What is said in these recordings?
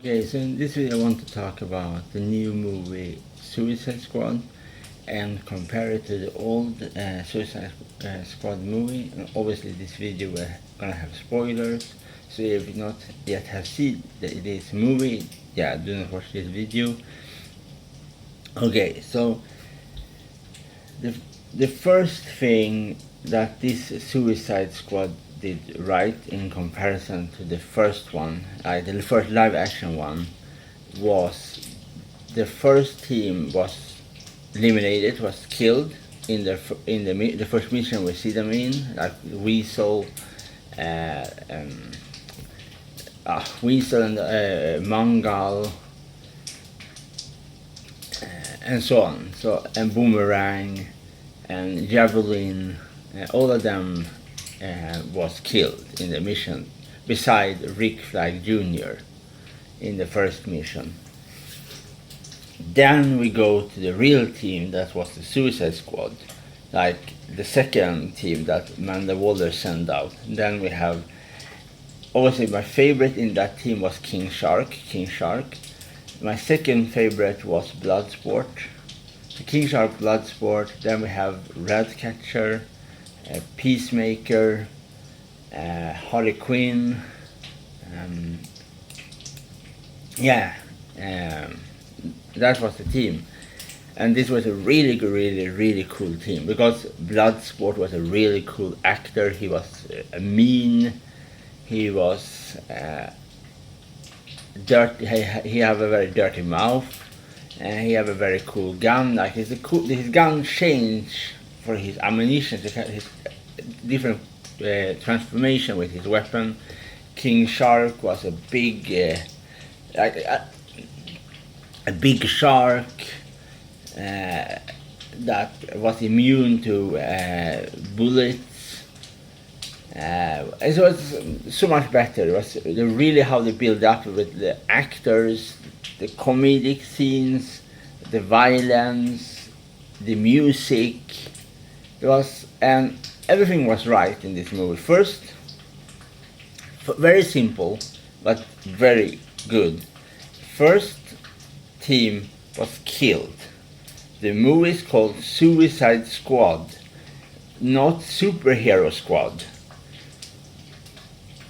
Okay, so in this video I want to talk about the new movie Suicide Squad and compare it to the old Suicide Squad movie. And obviously this video we're gonna have spoilers, so if you not yet have seen this movie, yeah, do not watch this video. Okay, so the first thing that this Suicide Squad did right in comparison to the first one, the first live action one, was the first team was eliminated, was killed in the first mission we see them in, like Weasel, Weasel and Mangal, and so on. So and Boomerang and Javelin, all of them was killed in the mission, beside Rick Flag Jr. in the first mission. Then we go to the real team that was the Suicide Squad, like the second team that Amanda Waller sent out. Then we have, obviously my favorite in that team was King Shark. My second favorite was Bloodsport. So King Shark, Bloodsport. Then we have Ratcatcher, Peacemaker, Harley Quinn. That was the team, and this was a really cool team because Bloodsport was a really cool actor. He was mean. He was dirty. He have a very dirty mouth, and he have a very cool gun. Like his gun changed for his ammunition, his different transformation with his weapon. King Shark was a big, a big shark that was immune to bullets. It was so much better. It was really how they build up with the actors, the comedic scenes, the violence, the music. It was, and everything was right in this movie. First, very simple but very good. First team was killed. The movie is called Suicide Squad, not Superhero Squad.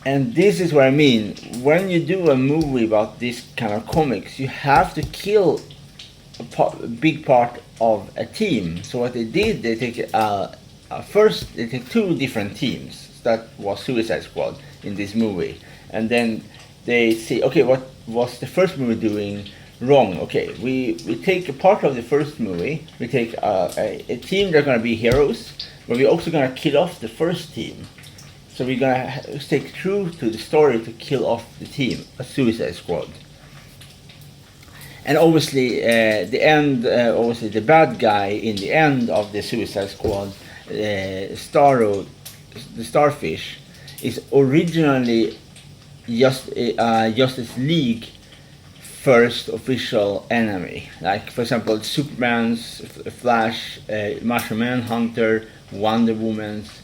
And this is what I mean. When you do a movie about this kind of comics, you have to kill a big part of a team. So what they did, they take first they take two different teams. That was Suicide Squad in this movie, and then they say, okay, what was the first movie doing wrong? Okay, we take a part of the first movie. We take a team that are gonna be heroes, but we're also gonna kill off the first team. So we're gonna stick true to the story to kill off the team, a Suicide Squad. And obviously, obviously the bad guy in the end of the Suicide Squad, the Starfish, is originally Justice League first official enemy. Like for example, Superman's, Flash, Martian Manhunter, Wonder Woman's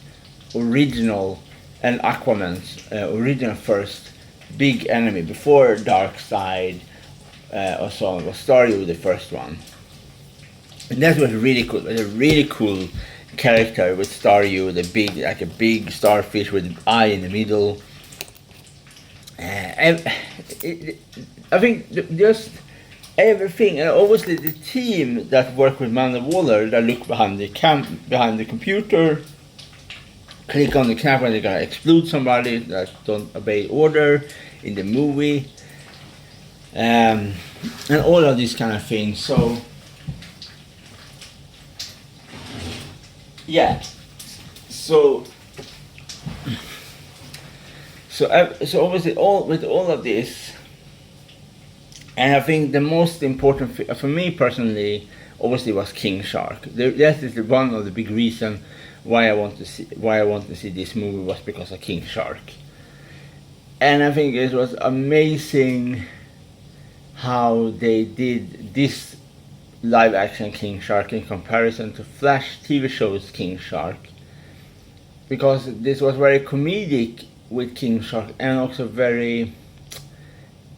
original, and Aquaman's original first big enemy before Darkseid or so on was Staryu, the first one. And that was really cool. It was a really cool character with Staryu, the big, like a big starfish with an eye in the middle. I think just everything, and obviously the team that worked with Amanda Waller, that look behind the computer, click on the camera, they're gonna explode somebody that don't obey order in the movie, and all of these kind of things. So yeah, so obviously with all of this, and I think the most important for me personally, obviously, was King Shark. That is one of the big reasons why I want to see this movie, was because of King Shark. And I think it was amazing how they did this live action King Shark in comparison to Flash TV show's King Shark, because this was very comedic with King Shark, and also very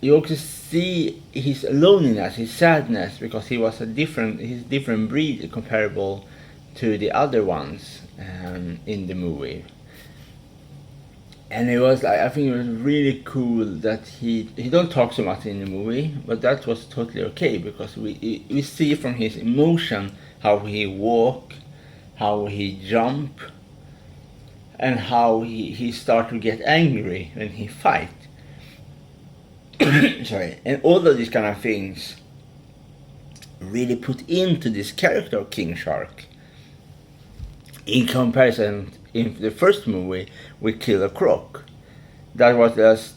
you also see his loneliness, his sadness, because he was his different breed comparable to the other ones in the movie. And it was, I think it was really cool that he don't talk so much in the movie, but that was totally okay, because we see from his emotion how he walk, how he jump, and how he start to get angry when he fight. Sorry, and all of these kind of things really put into this character of King Shark. In comparison, in the first movie with Killer Croc, that was just,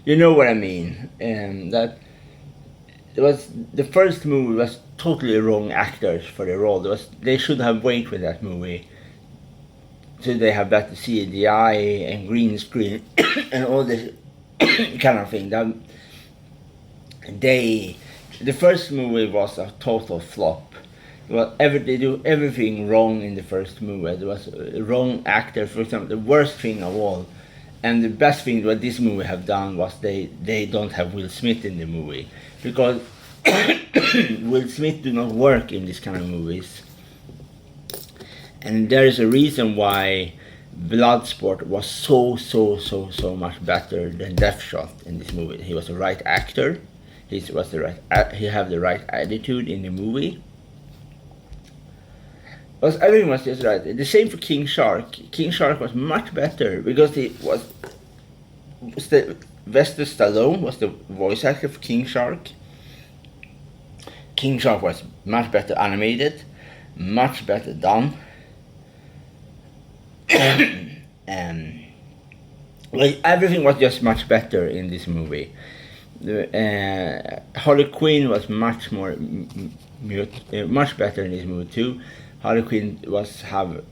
you know what I mean, and that it was, the first movie was totally wrong actors for the role. They should have waited with that movie, so they have better CGI and green screen and all this kind of thing. That the first movie was a total flop. They do everything wrong in the first movie. There was a wrong actor, for example. The worst thing of all, and the best thing what this movie have done was they don't have Will Smith in the movie, because Will Smith do not work in these kind of movies. And there is a reason why Bloodsport was so much better than Deathshot in this movie. He was the right actor. He have the right attitude in the movie. Because everything was just right. The same for King Shark. King Shark was much better because Sylvester Stallone was the voice actor for King Shark. King Shark was much better animated, much better done. Everything was just much better in this movie. Harley Quinn was much better in this movie too. Harley Quinn have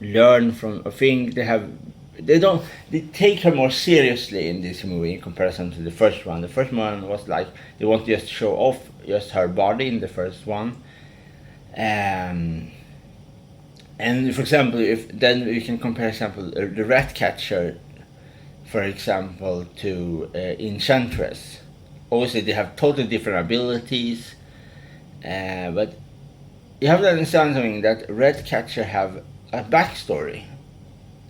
learned from a thing. They take her more seriously in this movie in comparison to the first one. The first one was like they want to just show off just her body in the first one. And for example, then we can compare example the Ratcatcher, for example, to Enchantress. Obviously, they have totally different abilities, but you have to understand something, that Ratcatcher have a backstory.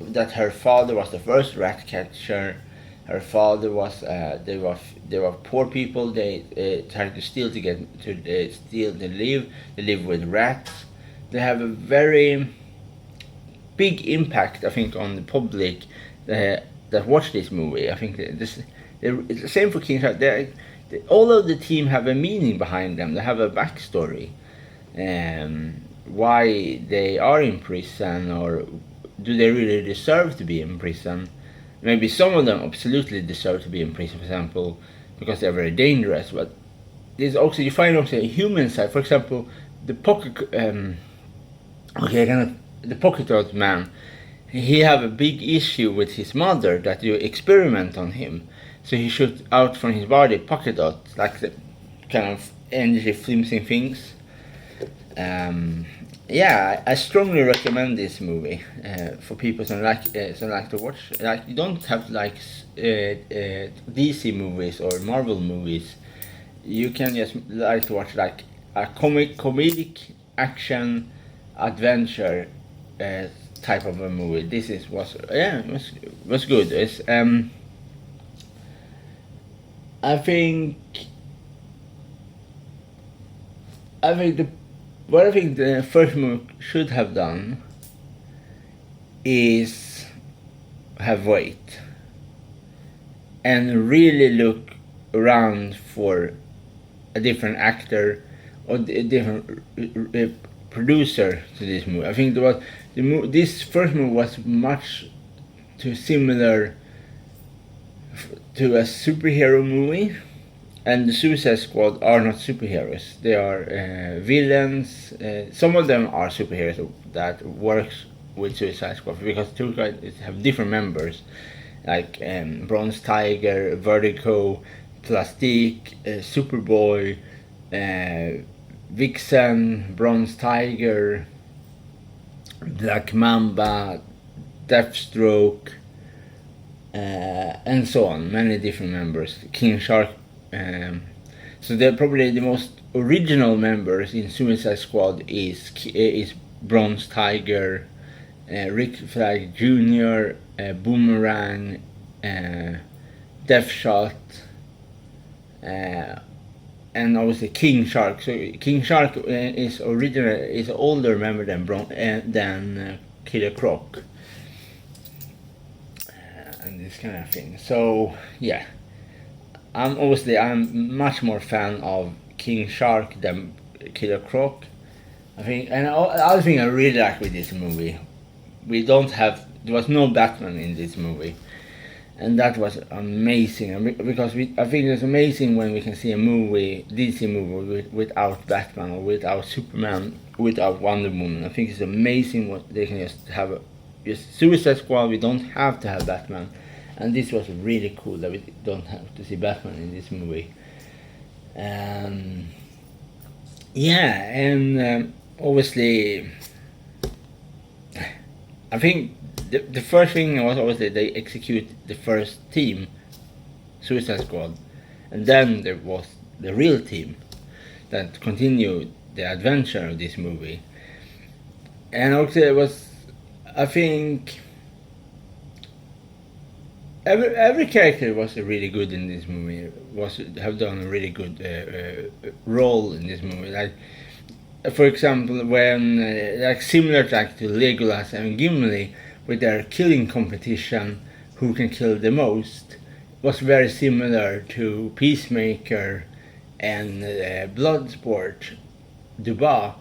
That her father was the first Ratcatcher. Her father was they were poor people. They tried to steal to live. They live with rats. They have a very big impact, I think, on the public that watch this movie. I think it's the same for King Shark. All of the team have a meaning behind them. They have a backstory. Why they are in prison, or do they really deserve to be in prison? Maybe some of them absolutely deserve to be in prison, for example, because they're very dangerous. But there's also, you find also a human side. For example, the pocket dot man. He have a big issue with his mother that you experiment on him. So he shoots out from his body pocket dots, like the kind of energy flimsy things. I strongly recommend this movie for people who like to watch. Like, you don't have to like DC movies or Marvel movies. You can just like to watch like a comedic action adventure type of a movie. This was good. It's I think what I think the first movie should have done is have wait and really look around for a different actor or a different producer to this movie. I think this first movie was much too similar to a superhero movie, and the Suicide Squad are not superheroes. They are villains. Some of them are superheroes that works with Suicide Squad, because two guys have different members, like Bronze Tiger, Vertigo, Plastique, Superboy, Vixen, Bronze Tiger, Black Mamba, Deathstroke, and so on. Many different members. King Shark. So they're probably the most original members in Suicide Squad is Bronze Tiger, Rick Flag Jr., Boomerang, Deathshot, and obviously King Shark. So King Shark is an older member than Killer Croc, and this kind of thing. So yeah, I'm much more fan of King Shark than Killer Croc. I think, and other thing I really like with this movie, there was no Batman in this movie, and that was amazing. Because I think it's amazing when we can see a DC movie without Batman or without Superman, without Wonder Woman. I think it's amazing what they can just have. Just Suicide Squad, we don't have to have Batman, and this was really cool that we don't have to see Batman in this movie. Yeah, and obviously, I think the first thing was obviously they execute the first team, Suicide Squad, and then there was the real team that continued the adventure of this movie. And also it was, I think, every character was really good in this movie. Have done a really good role in this movie. Like, for example, when like similar to Legolas and Gimli with their killing competition, who can kill the most, was very similar to Peacemaker and Bloodsport, Duba,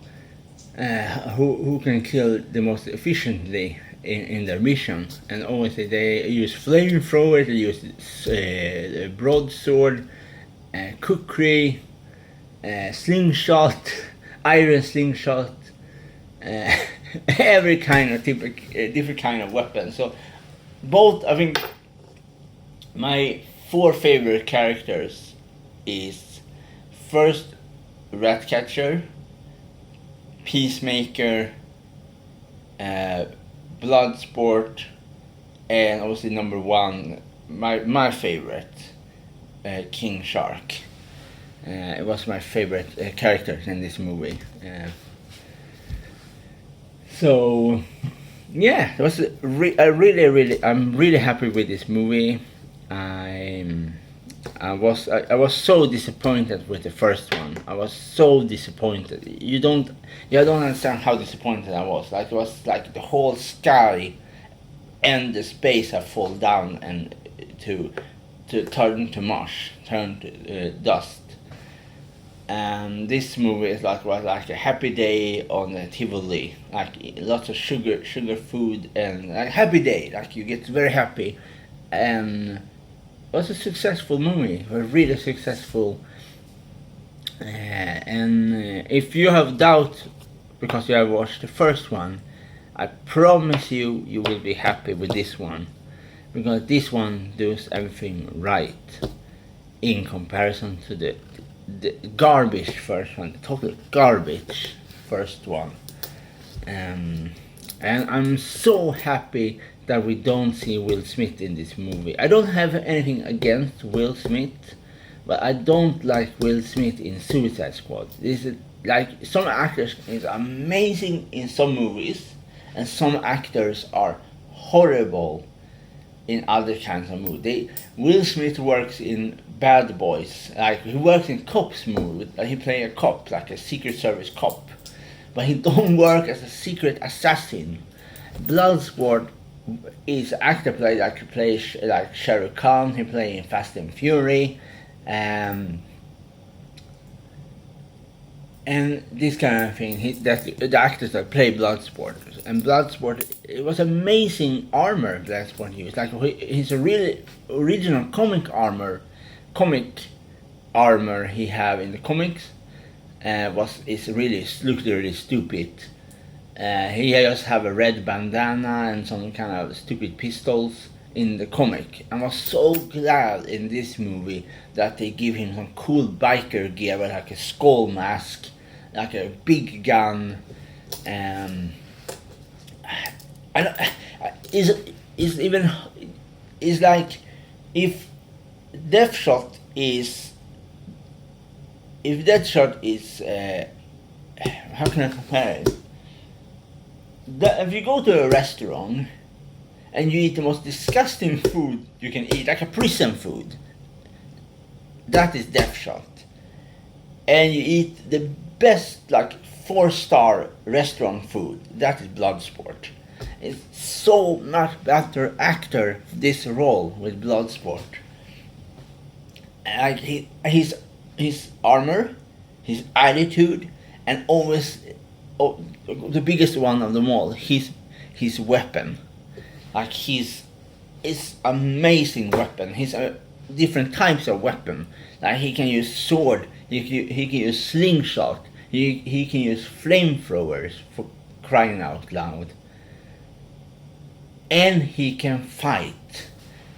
who can kill the most efficiently in their mission. And obviously they use flamethrower, they use broadsword, kukri, slingshot, iron slingshot, every kind of different kind of weapon. So both, I think, my 4 favorite characters is first Ratcatcher, Peacemaker, Bloodsport, and obviously number 1, my favorite, King Shark. It was my favorite character in this movie. So yeah, it was I'm really happy with this movie. I was so disappointed with the first one. I was so disappointed. You don't understand how disappointed I was. Like, it was like the whole sky and the space have fallen down and to turn to mush, turn to dust. And this movie was like a happy day on the Tivoli, like lots of sugar food, and like happy day, like you get very happy. And it was a successful movie, a really successful. And if you have doubt because you have watched the first one, I promise you will be happy with this one, because this one does everything right in comparison to the garbage first one, the total garbage first one. And I'm so happy that we don't see Will Smith in this movie. I don't have anything against Will Smith, but I don't like Will Smith in Suicide Squad. This is like, some actors is amazing in some movies, and some actors are horrible in other kinds of movies. Will Smith works in Bad Boys, like he works in cops movies. He play a cop, like a Secret Service cop, but he don't work as a secret assassin. Bloodsport is actor plays like Shah Rukh Khan. He play in Fast and Fury, and this kind of thing. The actors that play Bloodsport, and Bloodsport, it was amazing armor Bloodsport used. Like, he's a really original comic armor he have in the comics looked really stupid. He just have a red bandana and some kind of stupid pistols in the comic. I was so glad in this movie that they give him some cool biker gear with like a skull mask, like a big gun. Is even it's like if Death Shot is how can I compare it? If you go to a restaurant and you eat the most disgusting food you can eat, like a prison food, that is Death Shot. And you eat the best, like 4-star restaurant food, that is Bloodsport. It's so much better actor this role with Bloodsport. Like his armor, his attitude, and always the biggest one of them all, his weapon. Like it's amazing weapon. He's different types of weapon. Like he can use sword, he can use slingshot, he can use flamethrowers, for crying out loud. And he can fight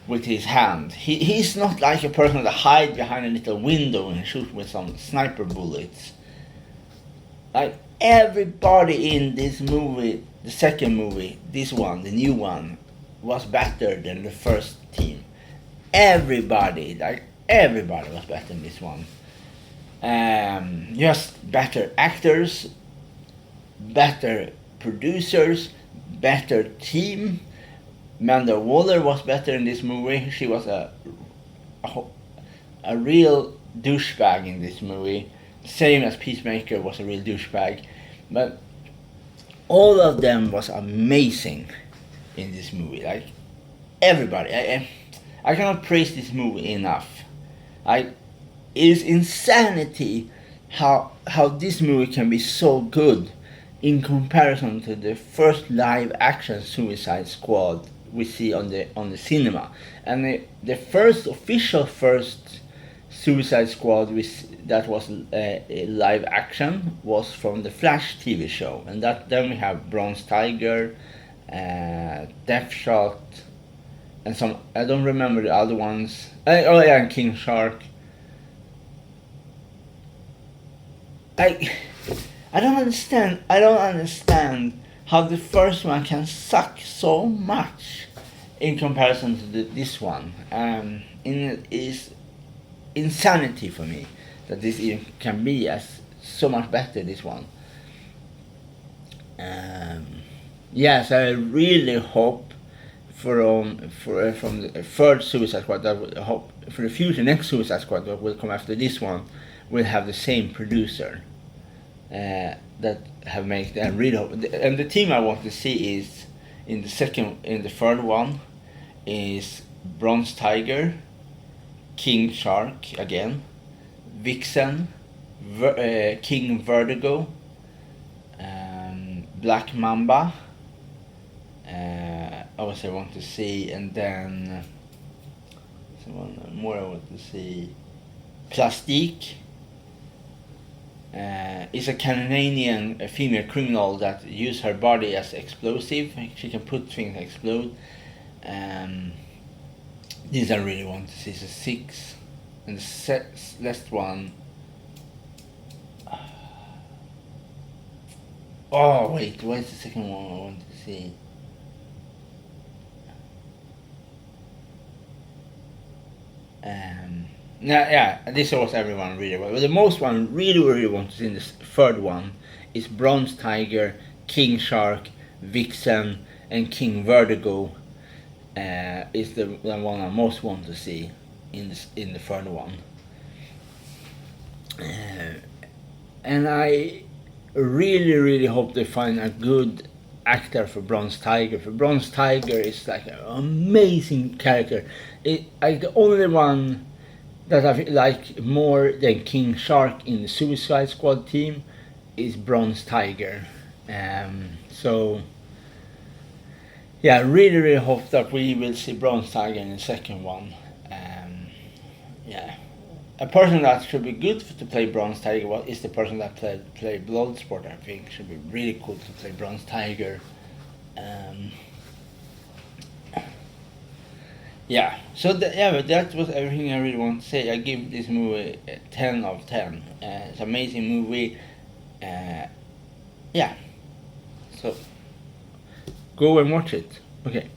with his hand. He's not like a person that hides behind a little window and shoots with some sniper bullets. Like everybody in this movie, the second movie, this one, the new one, was better than the first team. Everybody was better than this one. Just better actors, better producers, better team. Amanda Waller was better in this movie. She was a real douchebag in this movie. Same as Peacemaker was a real douchebag. But all of them was amazing in this movie. Like everybody. I cannot praise this movie enough. It is insanity how this movie can be so good in comparison to the first live action Suicide Squad we see on the cinema. And the first official Suicide Squad that was live action was from the Flash TV show, and then we have Bronze Tiger, Death Shot, and some, I don't remember the other ones. And King Shark. I don't understand how the first one can suck so much in comparison to this one. It is insanity for me that this even can be as so much better, this one. Yes, I really hope from the third Suicide Squad, that I hope for the future next Suicide Squad that will come after this one will have the same producer. That have made and really hope. And the team I want to see is in the third one is Bronze Tiger, King Shark again, Vixen, King Vertigo, Black Mamba. I want to see, and then someone more I want to see. Plastique. Is a Canadian female criminal that uses her body as explosive. She can put things that explode. These I really want to see. So 6, and the last one. Oh wait, what is the second one I want to see? This was everyone really well. But the most one really want to see in this third one is Bronze Tiger, King Shark, Vixen, and King Vertigo. Is the one I most want to see in the third one. And I really hope they find a good actor for Bronze Tiger. For Bronze Tiger is like an amazing character. The only one that I like more than King Shark in the Suicide Squad team is Bronze Tiger. So yeah, I really hope that we will see Bronze Tiger in the second one. A person that should be good to play Bronze Tiger is the person that played Bloodsport. I think should be really cool to play Bronze Tiger. So but that was everything I really want to say. I give this movie a 10 out of 10. It's an amazing movie. So go and watch it. Okay.